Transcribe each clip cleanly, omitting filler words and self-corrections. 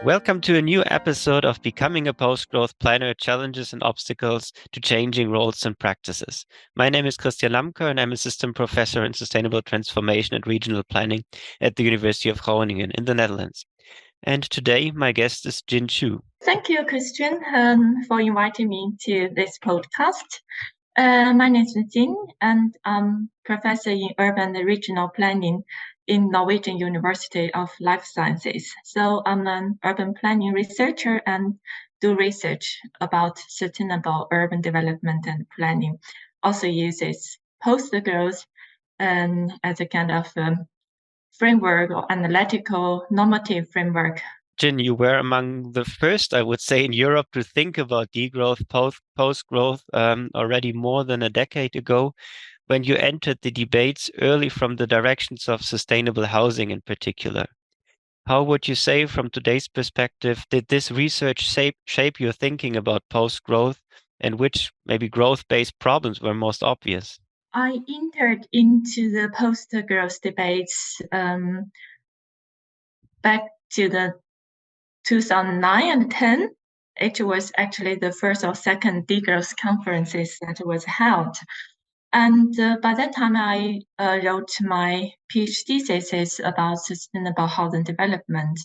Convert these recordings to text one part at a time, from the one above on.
Welcome to a new episode of Becoming a Post-Growth Planner, Challenges and Obstacles to Changing Roles and Practices. My name is Christian Lamker and I'm Assistant Professor in Sustainable Transformation and Regional Planning at the University of Groningen in the Netherlands. And today my guest is Jin Xue. Thank you, Christian, for inviting me to this podcast. My name is Jin, and I'm professor in urban and regional planning in Norwegian University of Life Sciences. So I'm an urban planning researcher and do research about sustainable urban development and planning. Also uses post-growth as a kind of framework or analytical normative framework. Jin, you were among the first, I would say, in Europe to think about degrowth, post-growth already more than a decade ago, when you entered the debates early from the directions of sustainable housing in particular. How would you say, from today's perspective, did this research shape your thinking about post-growth, and which maybe growth-based problems were most obvious? I entered into the post-growth debates back to the 2009 and 10. It was actually the first or second degrowth conferences that was held. And by that time, I wrote my PhD thesis about sustainable housing development.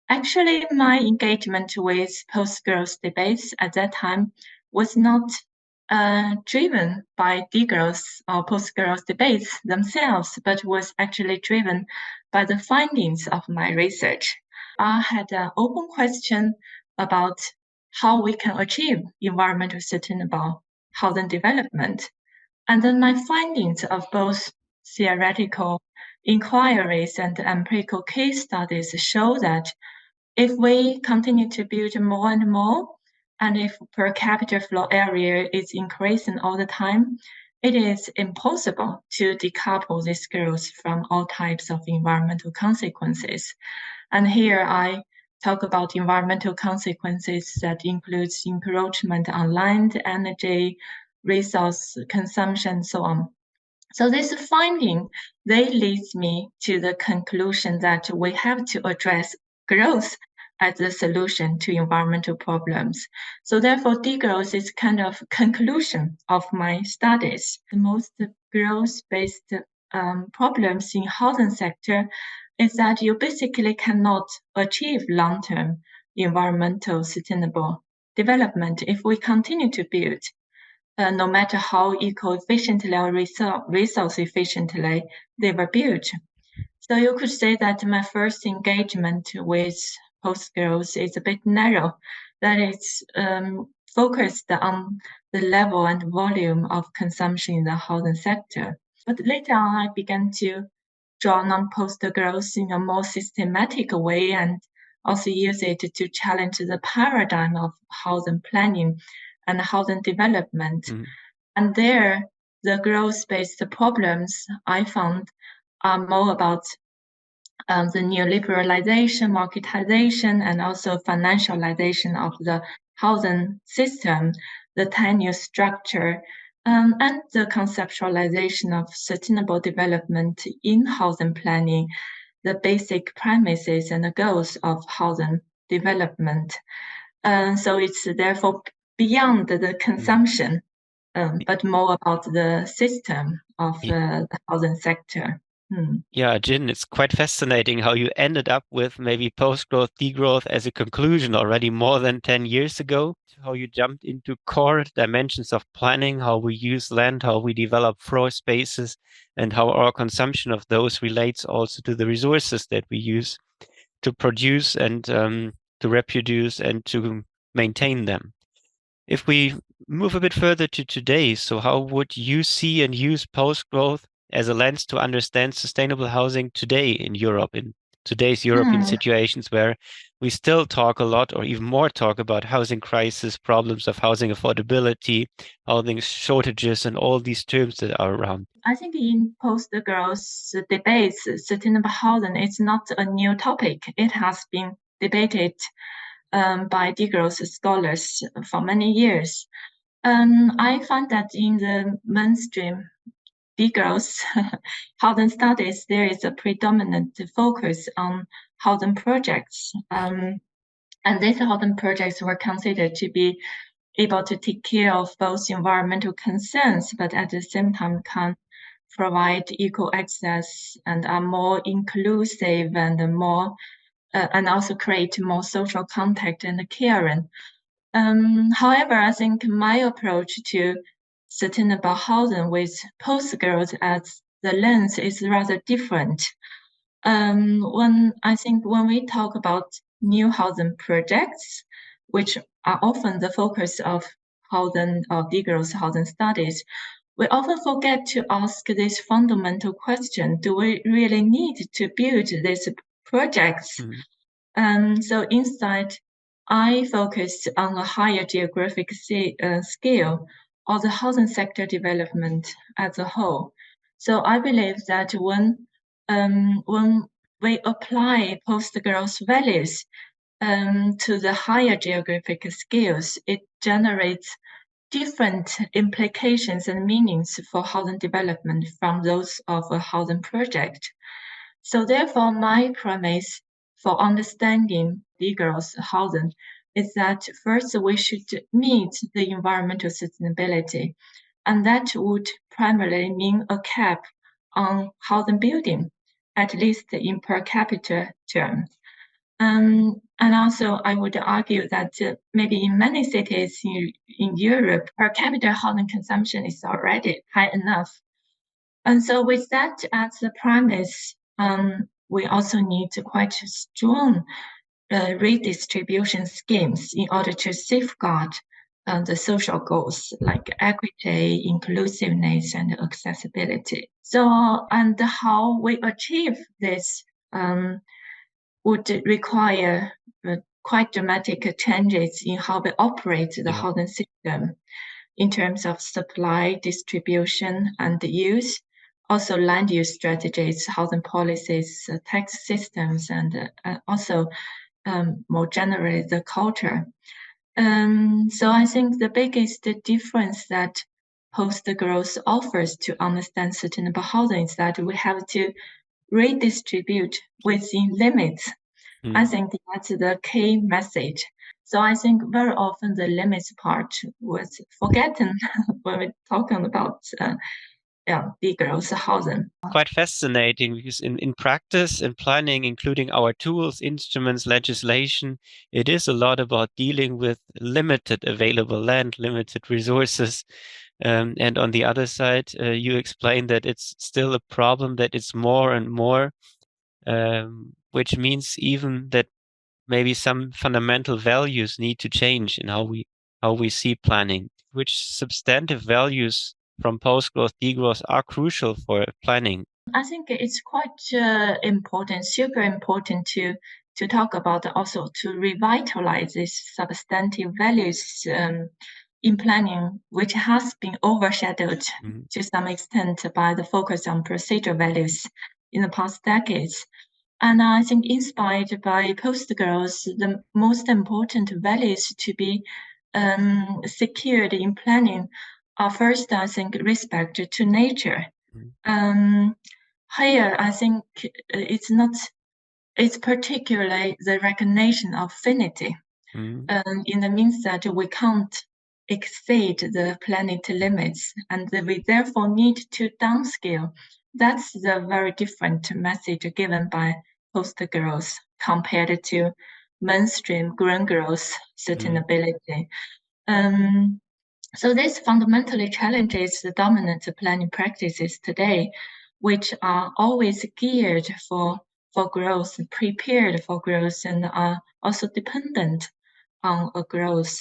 Actually, my engagement with post-growth debates at that time was not driven by degrowth or post-growth debates themselves, but was actually driven by the findings of my research. I had an open question about how we can achieve environmental sustainable housing development. And then my findings of both theoretical inquiries and empirical case studies show that if we continue to build more and more, and if per capita floor area is increasing all the time, it is impossible to decouple this growth from all types of environmental consequences. And here I talk about environmental consequences that includes encroachment on land, energy, resource consumption, so on. So this finding, they leads me to the conclusion that we have to address growth as the solution to environmental problems. So therefore, degrowth is kind of conclusion of my studies. The most growth-based problems in housing sector is that you basically cannot achieve long-term environmental sustainable development if we continue to build no matter how eco-efficiently or resource efficiently they were built. So you could say that my first engagement with post-growth is a bit narrow, that it's focused on the level and volume of consumption in the housing sector. But later on, I began to draw on post-growth in a more systematic way and also use it to challenge the paradigm of housing planning and housing development. Mm. And there, the growth-based problems I found are more about the neoliberalization, marketization, and also financialization of the housing system, the tenure structure, and the conceptualization of sustainable development in housing planning, the basic premises and the goals of housing development. So it's therefore beyond the consumption, but more about the system of the housing sector. Yeah, Jin, it's quite fascinating how you ended up with maybe post-growth, degrowth as a conclusion already more than 10 years ago, how you jumped into core dimensions of planning, how we use land, how we develop floor spaces, and how our consumption of those relates also to the resources that we use to produce and to reproduce and to maintain them. If we move a bit further to today, so how would you see and use post-growth as a lens to understand sustainable housing today in Europe, in today's European Mm. situations where we still talk a lot or even more talk about housing crisis, problems of housing affordability, housing shortages, and all these terms that are around? I think in post-growth debates, sustainable housing is not a new topic. It has been debated by degrowth scholars for many years. I find that in the mainstream degrowth housing studies, there is a predominant focus on housing projects. And these housing projects were considered to be able to take care of both environmental concerns, but at the same time can provide equal access and are more inclusive and more and also create more social contact and caring. However, I think my approach to sustainable housing with post-growth as the lens is rather different. When we talk about new housing projects, which are often the focus of housing or degrowth housing studies, we often forget to ask this fundamental question: do we really need to build these projects? So instead, I focused on a higher geographic scale of the housing sector development as a whole. So I believe that when we apply post-growth values to the higher geographic scales, it generates different implications and meanings for housing development from those of a housing project. So therefore, my premise for understanding degrowth housing is that first we should meet the environmental sustainability, and that would primarily mean a cap on housing building, at least in per capita terms. And also, I would argue that maybe in many cities in Europe, per capita housing consumption is already high enough. And so, with that as the premise, we also need quite strong redistribution schemes in order to safeguard the social goals like equity, inclusiveness, and accessibility. So, and how we achieve this would require quite dramatic changes in how we operate the housing system in terms of supply, distribution, and use, also land use strategies, housing policies, tax systems, and also more generally the culture. So I think the biggest difference that post-growth offers to understand sustainable housing is that we have to redistribute within limits. I think that's the key message. So I think very often the limits part was forgotten when we're talking about degrowth housing. Quite fascinating because in practice, in planning, including our tools, instruments, legislation, it is a lot about dealing with limited available land, limited resources. And on the other side, you explained that it's still a problem that it's more and more, which means even that maybe some fundamental values need to change in how we see planning. Which substantive values from post-growth, degrowth are crucial for planning? I think it's quite important, super important to talk about, also to revitalize these substantive values in planning, which has been overshadowed to some extent by the focus on procedural values in the past decades. And I think inspired by post-growth, the most important values to be secured in planning are first, I think, respect to nature. Here, I think it's particularly the recognition of finity in the means that we can't exceed the planet limits and we therefore need to downscale. That's the very different message given by post-growth compared to mainstream green growth sustainability. So this fundamentally challenges the dominant planning practices today, which are always geared for growth, prepared for growth, and are also dependent on a growth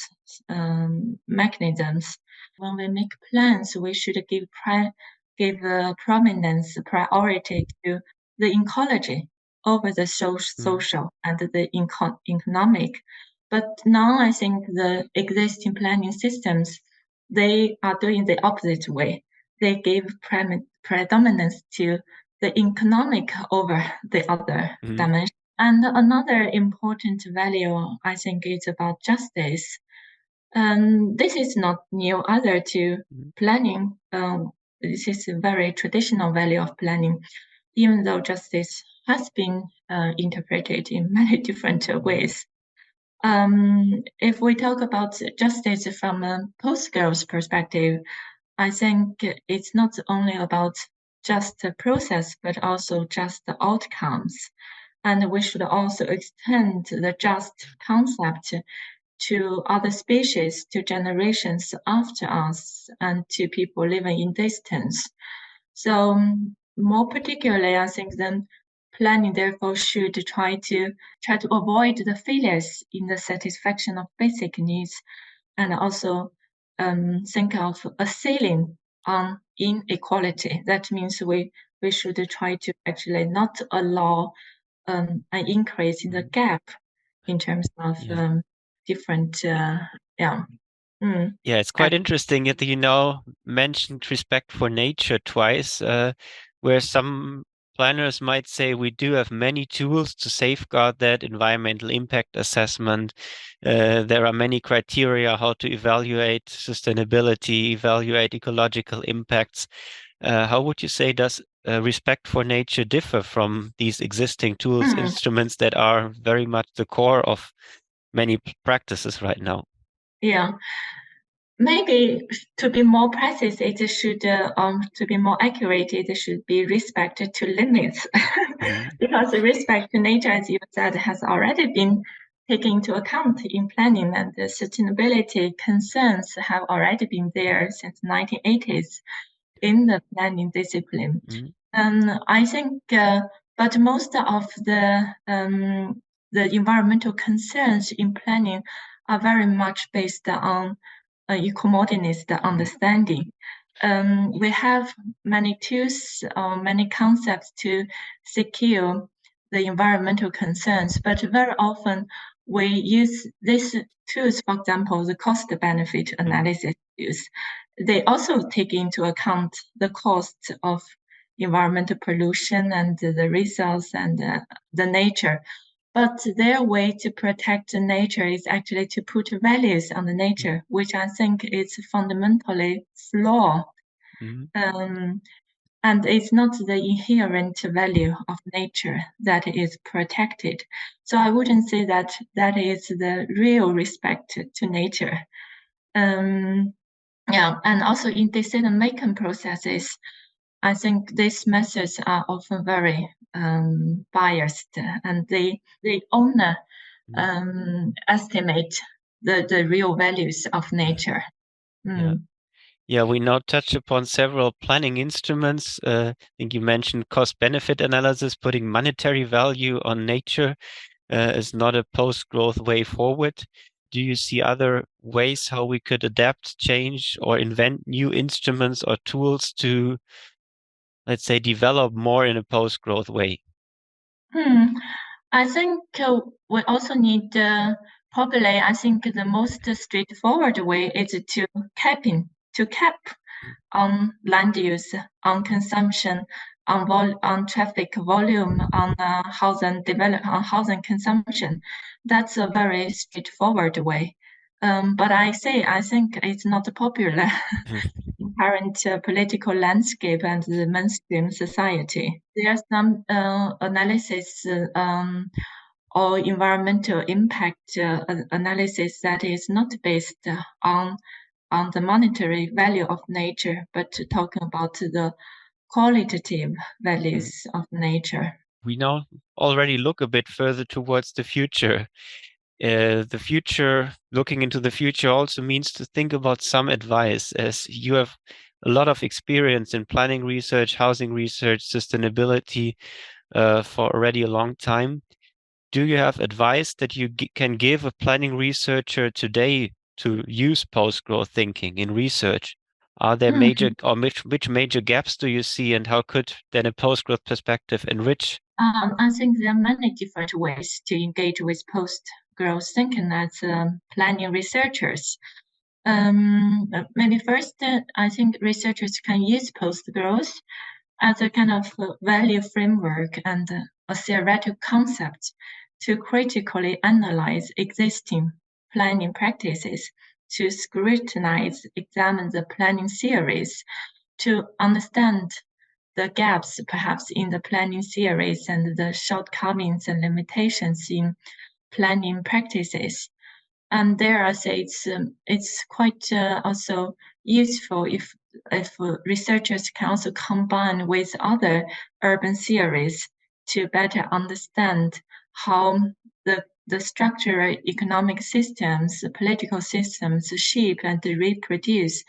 mechanisms. When we make plans, we should give prominence, priority to the ecology over the social and the economic. But now I think the existing planning systems, they are doing the opposite way. They give predominance to the economic over the other dimension. And another important value, I think, is about justice. This is not new either to planning. This is a very traditional value of planning, even though justice has been interpreted in many different ways. If we talk about justice from a post-growth perspective, I think it's not only about just the process, but also just the outcomes. And we should also extend the just concept to other species, to generations after us, and to people living in distance. So more particularly, I think then planning therefore should try to avoid the failures in the satisfaction of basic needs, and also think of a ceiling on inequality. That means we should try to actually not allow an increase in the gap in terms of Yeah. different yeah. Yeah, it's quite interesting that you now mentioned respect for nature twice, where some planners might say we do have many tools to safeguard that environmental impact assessment. There are many criteria how to evaluate sustainability, evaluate ecological impacts. How would you say does respect for nature differ from these existing tools, instruments that are very much the core of many practices right now? Yeah. Maybe to be more precise, it should to be more accurate, it should be respect to limits, because the respect to nature, as you said, has already been taken into account in planning, and the sustainability concerns have already been there since 1980s in the planning discipline. I think, but most of the environmental concerns in planning are very much based on eco-modernist understanding. We have many tools, many concepts to secure the environmental concerns, but very often we use these tools, for example, the cost-benefit analysis tools. They also take into account the cost of environmental pollution and the resource and the nature. But their way to protect the nature is actually to put values on the nature, which I think is fundamentally flawed. And it's not the inherent value of nature that is protected. So I wouldn't say that that is the real respect to nature. Yeah, and also in decision-making processes, I think these methods are often very biased, and they only estimate the real values of nature. Yeah. Yeah, we now touch upon several planning instruments. I think you mentioned cost-benefit analysis, putting monetary value on nature is not a post-growth way forward. Do you see other ways how we could adapt, change, or invent new instruments or tools to, let's say, develop more in a post-growth way? I think we also need probably I think the most straightforward way is to cap on land use, on consumption, on traffic volume, on housing consumption. That's a very straightforward way. But I think it's not popular in current political landscape and the mainstream society. There are some analysis or environmental impact analysis that is not based on the monetary value of nature, but talking about the qualitative values of nature. We now already look a bit further towards the future. Looking into the future also means to think about some advice, as you have a lot of experience in planning research, housing research, sustainability for already a long time. Do you have advice that you can give a planning researcher today to use post-growth thinking in research? Are there major, or which major gaps do you see, and how could then a post-growth perspective enrich? I think there are many different ways to engage with post-growth thinking as planning researchers. Maybe first, I think researchers can use post-growth as a kind of value framework and a theoretical concept to critically analyze existing planning practices, to scrutinize, examine the planning theories, to understand the gaps perhaps in the planning theories and the shortcomings and limitations in planning practices. And there I say it's quite also useful if researchers can also combine with other urban theories to better understand how the structural economic systems, political systems shape and reproduce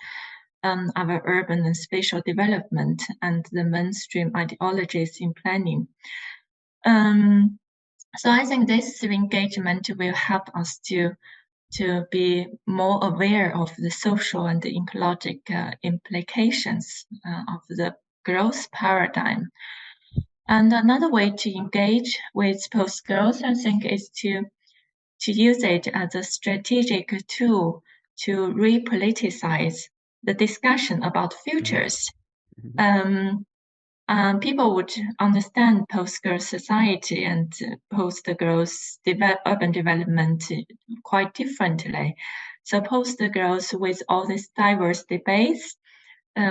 our urban and spatial development and the mainstream ideologies in planning. So I think this engagement will help us to be more aware of the social and the ecological implications of the growth paradigm. And another way to engage with post-growth, I think, is to use it as a strategic tool to repoliticize the discussion about futures. People would understand post-growth society and post-growth urban development quite differently. So post-growth with all these diverse debates,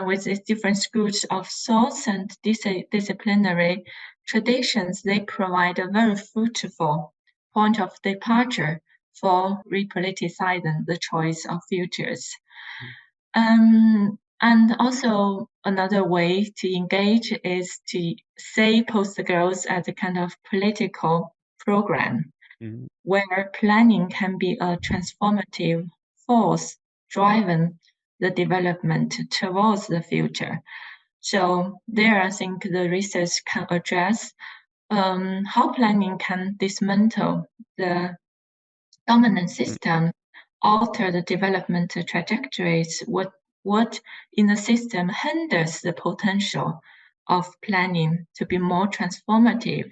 with these different schools of thoughts and disciplinary traditions, they provide a very fruitful point of departure for repoliticizing the choice of futures. And also another way to engage is to say post-growth as a kind of political program where planning can be a transformative force driving the development towards the future. So there, I think the research can address how planning can dismantle the dominant system, alter the development trajectories, what in the system hinders the potential of planning to be more transformative,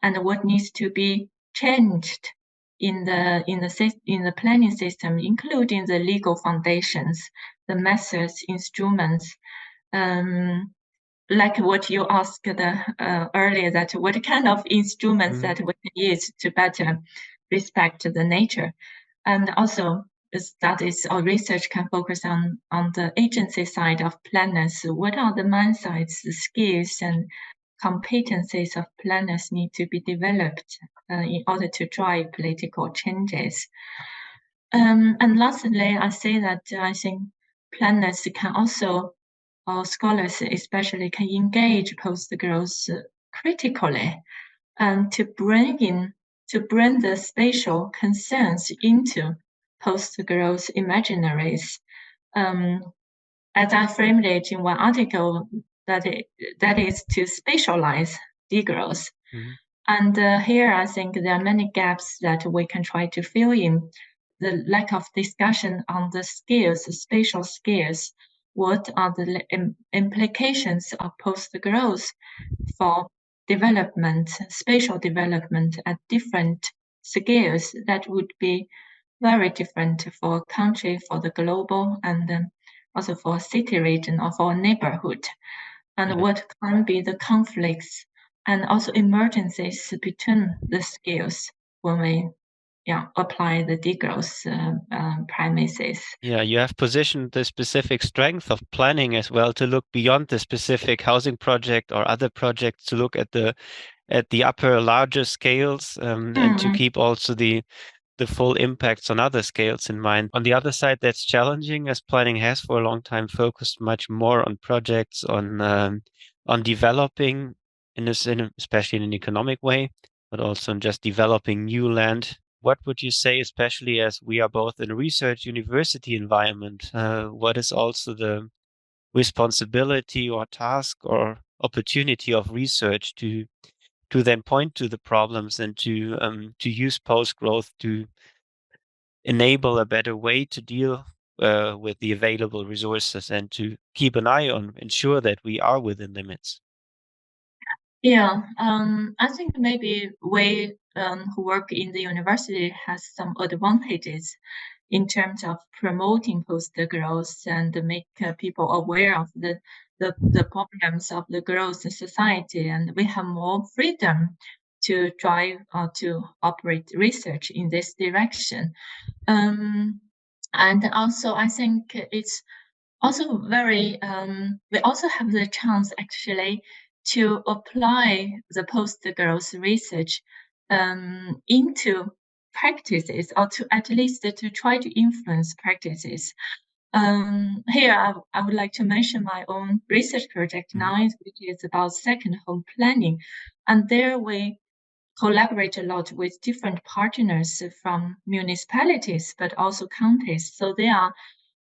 and what needs to be changed in the planning system, including the legal foundations, the methods, instruments, like what you asked earlier, that what kind of instruments that we can use to better respect the nature. And also studies or research can focus on the agency side of planners. What are the mindsets, the skills and competencies of planners need to be developed in order to drive political changes. And lastly, I say that I think planners can also, or scholars especially, can engage post-growth critically and to bring the spatial concerns into post-growth imaginaries. As I framed it in one article, that is to spatialize degrowth. And here I think there are many gaps that we can try to fill in. The lack of discussion on the skills, spatial skills. What are the implications of post-growth for development, spatial development at different scales that would be very different for a country, for the global, and also for a city region or for a neighborhood. And what can be the conflicts and also emergencies between the scales when we apply the degrowth premises. Yeah, you have positioned the specific strength of planning as well to look beyond the specific housing project or other projects, to look at the upper larger scales, and to keep also the full impacts on other scales in mind. On the other side, that's challenging, as planning has for a long time focused much more on projects, on developing especially in an economic way, but also in just developing new land. What would you say, especially as we are both in a research university environment, what is also the responsibility or task or opportunity of research to then point to the problems and to use post growth to enable a better way to deal with the available resources and to keep an eye on ensure that we are within limits? Yeah, I think maybe we who work in the university has some advantages in terms of promoting post-growth and make people aware of the problems of the growth in society, and we have more freedom to drive or to operate research in this direction. And also, I think it's also very, we also have the chance actually to apply the post-growth research into practices, or to at least to try to influence practices. Here, I would like to mention my own research project now, which is about second home planning. And there we collaborate a lot with different partners from municipalities, but also counties. So they are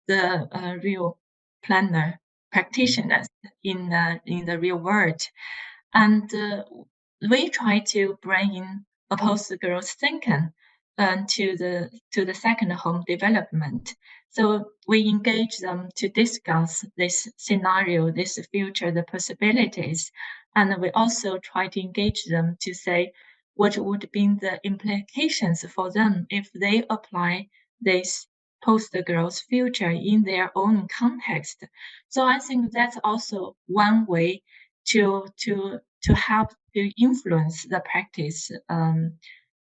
the real planner practitioners in the real world. And we try to bring in opposed growth thinking to the second home development. So we engage them to discuss this scenario, this future, the possibilities, and we also try to engage them to say what would be the implications for them if they apply this post-growth future in their own context. So I think that's also one way to help to influence the practice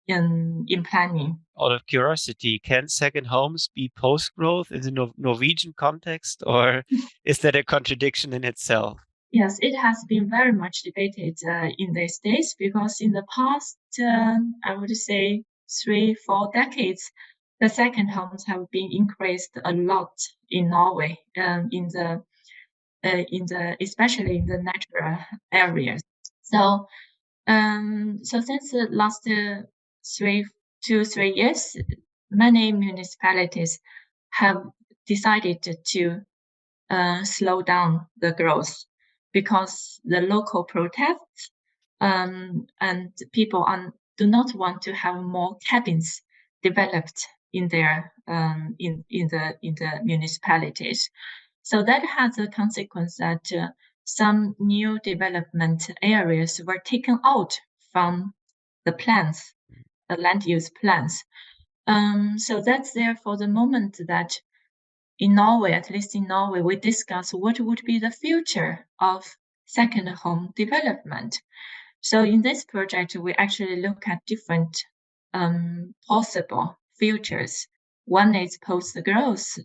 in planning. Out of curiosity, can second homes be post-growth in the Norwegian context, or is that a contradiction in itself? Yes, it has been very much debated in these days because in the past, I would say 3-4 decades, the second homes have been increased a lot in Norway, especially in the natural areas. So since the last 3 years, many municipalities have decided to slow down the growth because the local protests and people do not want to have more cabins developed in their in the municipalities. So that has a consequence that some new development areas were taken out from the plans, the land use plans. So that's there for the moment that in Norway, at least in Norway, we discuss what would be the future of second home development. So in this project, we actually look at different possible futures. One is post-growth.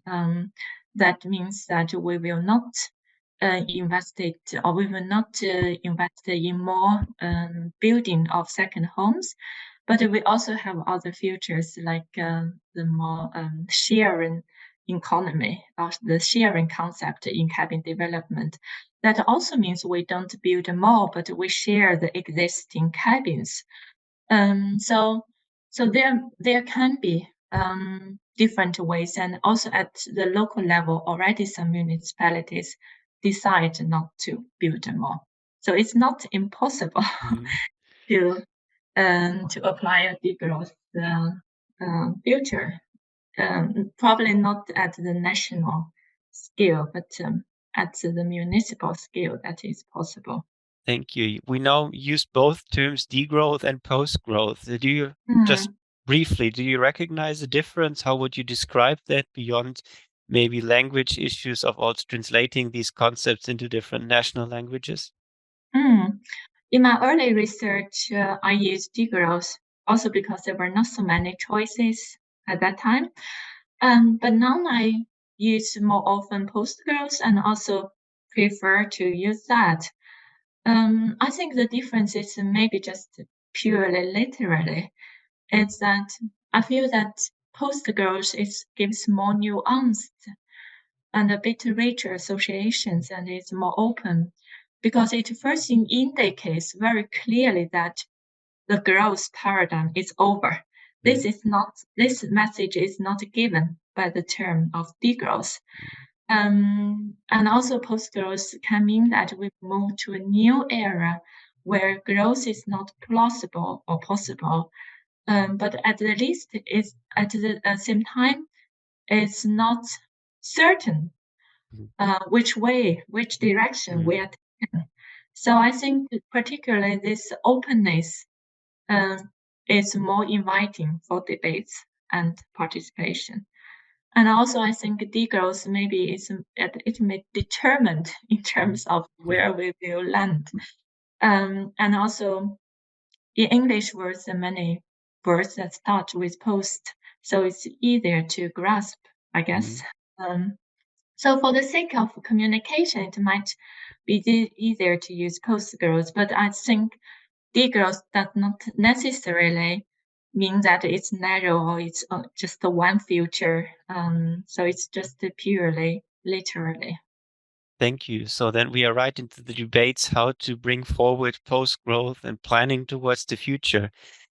That means that we will not invest in more building of second homes, but we also have other futures like the more sharing economy, or the sharing concept in cabin development. That also means we don't build more, but we share the existing cabins. So there can be different ways, and also at the local level, already some municipalities decide not to build more. So it's not impossible to apply a degrowth future. Probably not at the national scale, but at the municipal scale, that is possible. Thank you. We now use both terms, degrowth and post-growth. Do you just briefly, do you recognize the difference? How would you describe that beyond maybe language issues of also translating these concepts into different national languages? In my early research, I used degrowth also because there were not so many choices at that time. But now I use more often post-growth and also prefer to use that. I think the difference is maybe just purely literally. It's that I feel that post-growth gives more nuanced and a bit richer associations and is more open because it first indicates very clearly that the growth paradigm is over. This message is not given by the term of degrowth. And also post-growth can mean that we move to a new era where growth is not plausible or possible, but at the least is at the same time it's not certain which direction we are taking. So I think particularly this openness is more inviting for debates and participation. And also, I think degrowth maybe it may determined in terms of where we will land. And also, in English words, there are many words that start with post, so it's easier to grasp, I guess. So for the sake of communication, it might be easier to use post growth, but I think degrowth does not necessarily mean that it's narrow or it's just one future. So it's just purely literally. Thank you. So then we are right into the debates how to bring forward post-growth and planning towards the future.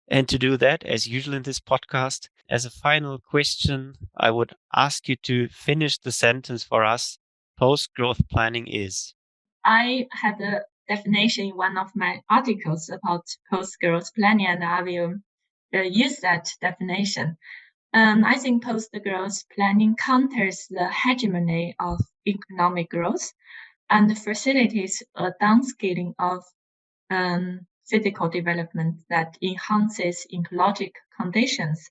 And to do that, as usual in this podcast, as a final question, I would ask you to finish the sentence for us. Post-growth planning is. I had a definition in one of my articles about post-growth planning, and I will use that definition. I think post-growth planning counters the hegemony of economic growth and facilitates a downscaling of physical development that enhances ecologic conditions,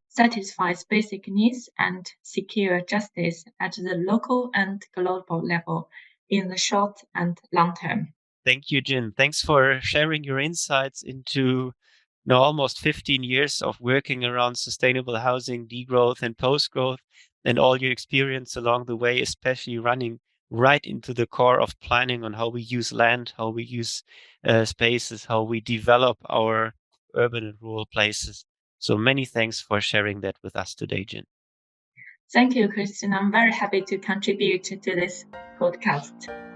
satisfies basic needs, and secure justice at the local and global level in the short and long term. Thank you, Jin. Thanks for sharing your insights into almost 15 years of working around sustainable housing, degrowth, and post-growth, and all your experience along the way, especially running right into the core of planning on how we use land, how we use spaces, how we develop our urban and rural places. So many thanks for sharing that with us today, Jin. Thank you, Christian. I'm very happy to contribute to this podcast.